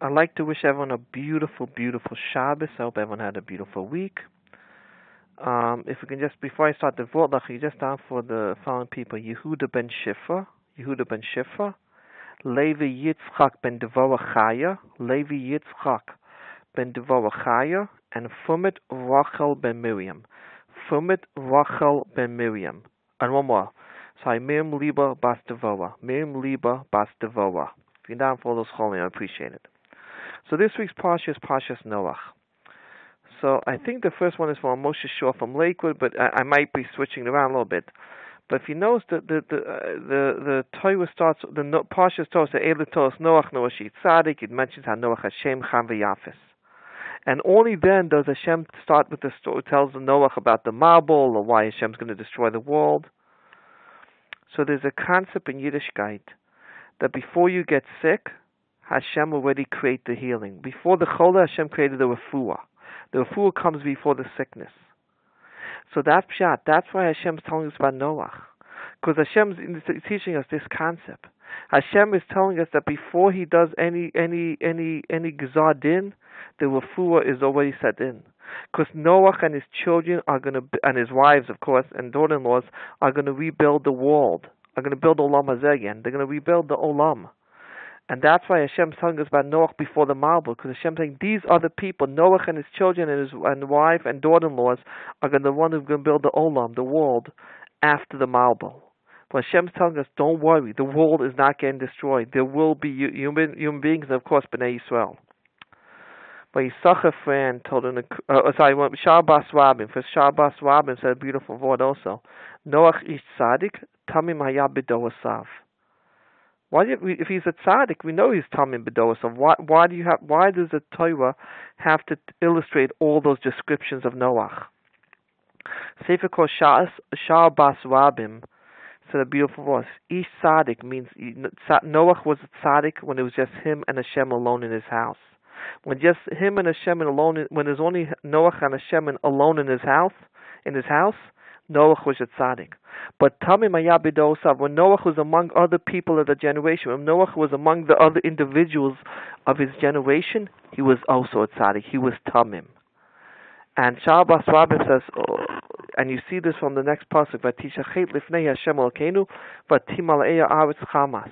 I'd like to wish everyone a beautiful, beautiful Shabbos. I hope everyone had a beautiful week. If we can just, before I start the Vortlach, you just down for the following people: Yehuda ben Shifra, Levi Yitzchak ben Devorah Chaya, and Fumit Rachel ben Miriam. And one more. Sorry, Miriam Liba Bas Devorah. If you're down for all those holy, I appreciate it. So this week's Parsha is Parshas Noach. So I think the first one is from Moshe Shor from Lakewood, but I might be switching around a little bit. But if you notice that the Torah starts, Parsha starts the Eila Toras Noach Noach Tzadik. It mentions how Noach Hashem Cham v'Yafes, and only then does Hashem start with the story. Tells the Noach about the Mabul, or why Hashem's going to destroy the world. So there's a concept in Yiddishkeit that before you get sick, Hashem already created the healing. Before the Chola, Hashem created the Refuah. The Refuah comes before the sickness. So that's Pshat. That's why Hashem's telling us about Noach. Because Hashem's teaching us this concept. Hashem is telling us that before He does any Gzar Din, the Refuah is already set in. Because Noach and his children are going to, and his wives, of course, and daughter-in-laws, are going to rebuild the world. Are going to build Olam Hazeh again. They're going to rebuild the Olam. And that's why Hashem's telling us about Noach before the Mabul, because Hashem's saying these are the people, Noach and his children and wife and daughter-in-laws are going to the one who's going to build the Olam, the world, after the Mabul. But Hashem's telling us, don't worry, the world is not getting destroyed. There will be human beings, and of course, Bnei Yisrael. But Yisachar friend told him, Shabbos Rabin. First, Shabbos Rabin said a beautiful word also. Noach ish tzaddik, tamim haya b'doasav. Why, if he's a tzaddik, we know he's tamim b'doasav. Why does the Torah have to illustrate all those descriptions of Noach? Sefer called Shabbos Rabin said a beautiful verse. Ish tzaddik means Noach was a tzaddik when it was just him and Hashem alone in his house. When just him and Hashem alone, when there's only Noach and Hashem alone in his house, Noach was a tzaddik. But Tamim Haya B'Dosav, when Noach was among other people of the generation, when Noach was among the other individuals of his generation, he was also a tzaddik. He was Tamim. And Shabbos Rabbin says, and you see this from the next pasuk, V'tishachet lifnei Hashem Elokeinu, v'timalei haaretz chamas.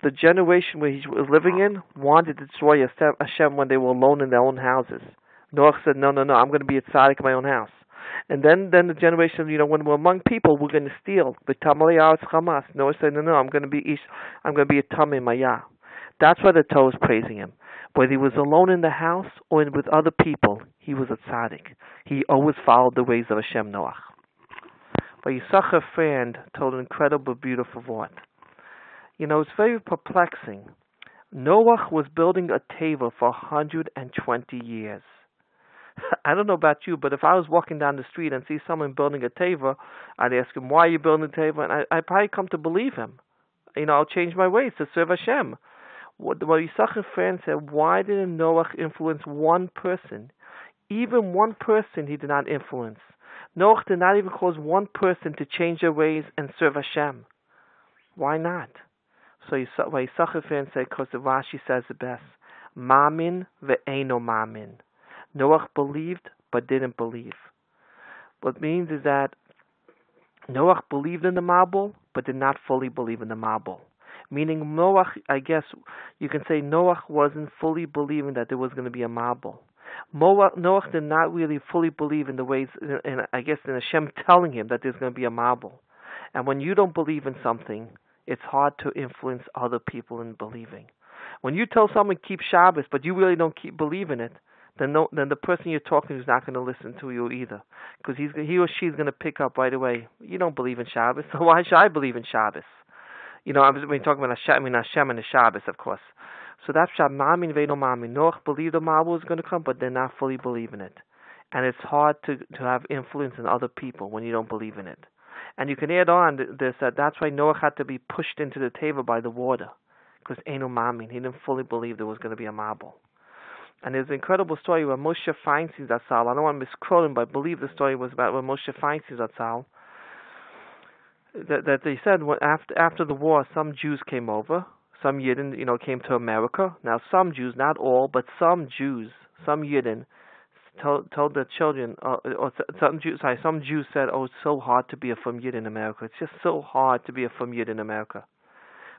The generation where he was living in wanted to destroy Hashem when they were alone in their own houses. Noach said, no, I'm going to be a tzaddik in my own house. And then the generation, when we're among people, we're going to steal. Noach said, no, I'm going to be a tamim maya. That's why the Torah is praising him. Whether he was alone in the house or with other people, he was a tzaddik. He always followed the ways of Hashem Noach. But Yisachar friend told an incredible, beautiful word. It's very perplexing. Noach was building a teva for 120 years. I don't know about you, but if I was walking down the street and see someone building a teva, I'd ask him, why are you building a teva? And I'd probably come to believe him. I'll change my ways to serve Hashem. What Yisachar friend said, why didn't Noach influence one person? Even one person he did not influence. Noach did not even cause one person to change their ways and serve Hashem. Why not? So Yisachar friend said, because the Rashi says the best, Mamin ve'eno mamin. Noach believed but didn't believe. What it means is that Noach believed in the Mabul but did not fully believe in the Mabul. Meaning Noach, I guess you can say Noach wasn't fully believing that there was going to be a Mabul. Noach did not really fully believe in the ways, in Hashem telling him that there's going to be a Mabul. And when you don't believe in something, it's hard to influence other people in believing. When you tell someone keep Shabbos, but you really don't believe in it, then the person you're talking to is not going to listen to you either, because he or she is going to pick up right away. You don't believe in Shabbos, so why should I believe in Shabbos? When you're talking about Hashem and the Shabbos, of course. So that's Mamin ve'eno mamin. Noach believed the Mabul was going to come, but they're not fully believing it, and it's hard to have influence in other people when you don't believe in it. And you can add on this that's why Noach had to be pushed into the table by the water, because Eino Mamin, he didn't fully believe there was going to be a Mabul. And there's an incredible story where Moshe Feinstein Zatzal, I don't want to misquote him, but I believe the story was about when Moshe Feinstein Zatzal, that they said after the war, some Jews came over, some Yidden, came to America. Now some Jews, not all, but some Jews, some Yidden, told their children, some Jews said, "Oh, it's so hard to be a Fum Yid in America. It's just so hard to be a Fum Yid in America."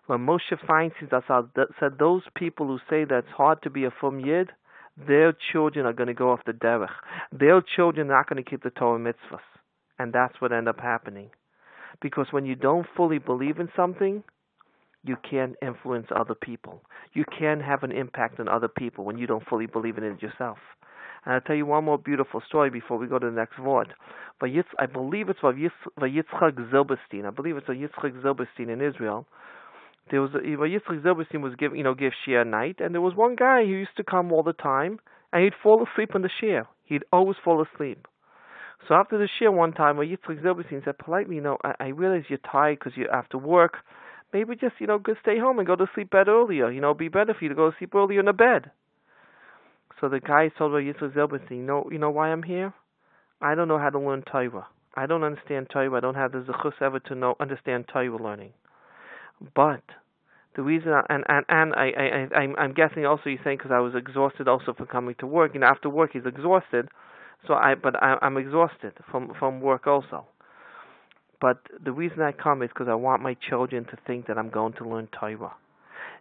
When Moshe Feinstein said those people who say that it's hard to be a Fum Yid, their children are going to go off the derech. Their children are not going to keep the Torah mitzvahs. And that's what ended up happening. Because when you don't fully believe in something, you can't influence other people. You can't have an impact on other people when you don't fully believe in it yourself. And I'll tell you one more beautiful story before we go to the next word. I believe it's Yitzchak Zilberstein. I believe it's a Yitzchak Zilberstein in Israel. There was Yitzchak Zilberstein was give shir at night, and there was one guy who used to come all the time, and he'd fall asleep in the shir. He'd always fall asleep. So after the shir one time, Yitzchak Zilberstein said politely, I realize you're tired because you're after work. Maybe just, go stay home and go to sleep bed earlier. It'd be better for you to go to sleep earlier in the bed. So the guy told Yitzchak Zilberstein, you know why I'm here? I don't know how to learn Torah. I don't understand Torah. I don't have the zechus ever to understand Torah learning. But the reason, I'm guessing also he's saying because I was exhausted also from coming to work. After work he's exhausted. I'm exhausted from work also. But the reason I come is because I want my children to think that I'm going to learn Torah.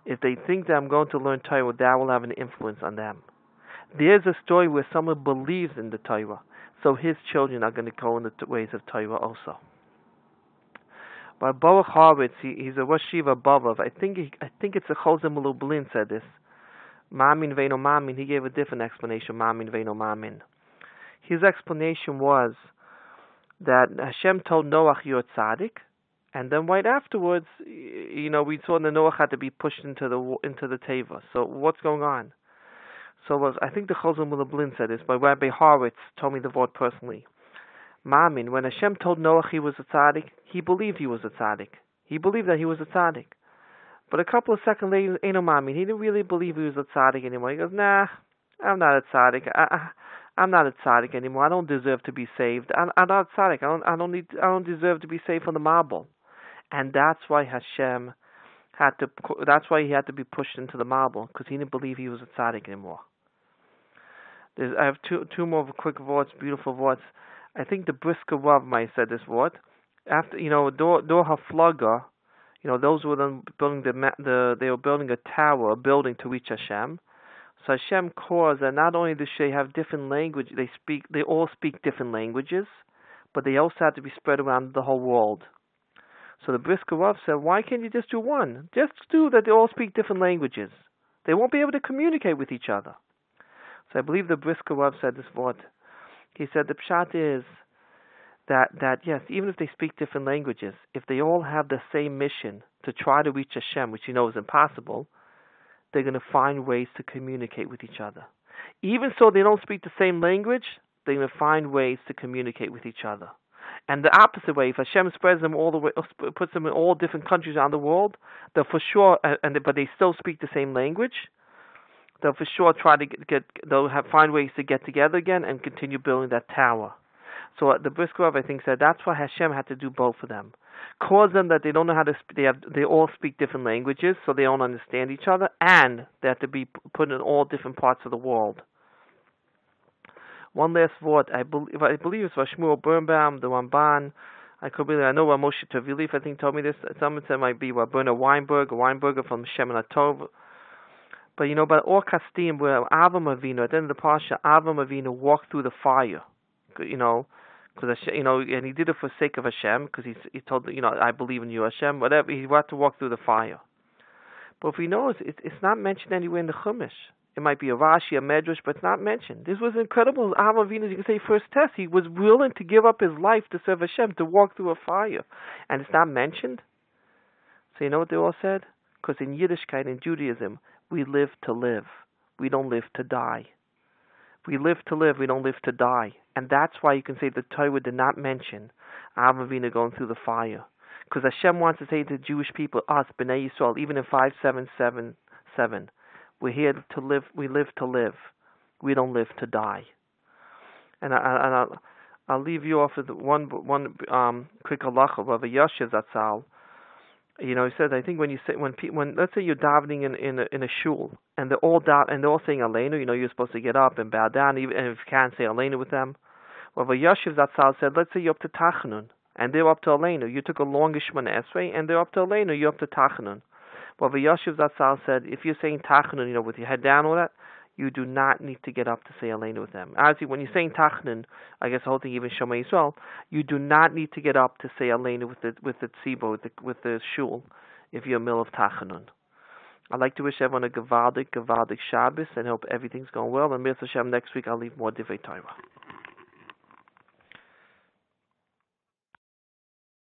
If they think that I'm going to learn Torah, that will have an influence on them. There's a story where someone believes in the Torah, so his children are going to go in the ways of Torah also. But Baruch Horowitz, he's a Rosh Yeshiva Bavav. I think it's a Chozeh Lublin said this. Mamin veino mamin. He gave a different explanation. Mamin veino mamin. His explanation was that Hashem told Noach, "You're a tzaddik," and then right afterwards, we saw that Noach had to be pushed into the teva. So what's going on? So I think the Chozeh Lublin said this, but Rabbi Horowitz told me the word personally. Mamin, when Hashem told Noach he was a tzaddik, he believed he was a tzaddik. He believed that he was a tzaddik. But a couple of seconds later, Mamin, he didn't really believe he was a tzaddik anymore. He goes, "Nah, I'm not a tzaddik. I'm not a tzaddik anymore. I don't deserve to be saved. I'm not a tzaddik. I don't deserve to be saved from the marble." And that's why that's why he had to be pushed into the marble, because he didn't believe he was a tzaddik anymore. I have two more quick words, beautiful words. I think the Brisker Rav might have said this word. After Dor Haflaga, those were then building they were building a building to reach Hashem. So Hashem caused that not only do they have different language, they all speak different languages, but they also have to be spread around the whole world. So the Brisker Rav said, why can't you just do one? Just do that they all speak different languages. They won't be able to communicate with each other. So I believe the Brisker Rav said this word. He said the pshat is that yes, even if they speak different languages, if they all have the same mission to try to reach Hashem, which is impossible, they're going to find ways to communicate with each other. Even so they don't speak the same language, they're going to find ways to communicate with each other. And the opposite way, if Hashem spreads them all the way, puts them in all different countries around the world, they'll for sure, but they still speak the same language, they'll for sure try to find ways to get together again and continue building that tower. So the Brisker Rav, I think, said that's why Hashem had to do both of them. Cause them that they don't know how to they all speak different languages, so they don't understand each other, and they have to be put in all different parts of the world. One last word. I believe it's Shmuel Birnbaum, the Ramban. I know Moshe Tavilief, I think, told me this. Someone said it might be Werner Weinberger from Shemin HaTov. But but Or Kastim, where Avram Avinu, at the end of the Parsha, Avram Avinu walked through the fire, because and he did it for the sake of Hashem, because he told I believe in you, Hashem, whatever. He had to walk through the fire. But if we know it's not mentioned anywhere in the Chumash. It might be a Rashi, a Medrash, but it's not mentioned. This was incredible. Avram Avinu, you can say, first test. He was willing to give up his life to serve Hashem, to walk through a fire, and it's not mentioned. So you know what they all said? Because in Yiddishkeit, in Judaism, we live to live. We don't live to die. We live to live. We don't live to die. And that's why you can say the Torah did not mention Avram Avinu going through the fire. Because Hashem wants to say to the Jewish people, us, Bnei Yisrael, even in 5777, we're here to live. We live to live. We don't live to die. And I'll leave you off with one quick halacha of a Yoshev Zatzal. He says, I think when you say when let's say you're davening in a shul and they're all saying Aleinu, you're supposed to get up and bow down, even and if you can't say Aleinu with them. Well, Yashiv Zatzal said, let's say you're up to Tachanun and they're up to Aleinu. You took a long Shemona Esrei and they're up to Aleinu. You're up to Tachanun. Well, Yashiv Zatzal said, if you're saying Tachanun, with your head down or that, you do not need to get up to say Aleinu with them. Obviously, when you're saying Tachanun, I guess the whole thing, even Shema Yisrael, you do not need to get up to say Aleinu with the tzibo, with the shul, if you're a middle of Tachanun. I'd like to wish everyone a Gavaldik Shabbos and hope everything's going well. And Mir Hashem, next week I'll leave more Divrei Torah.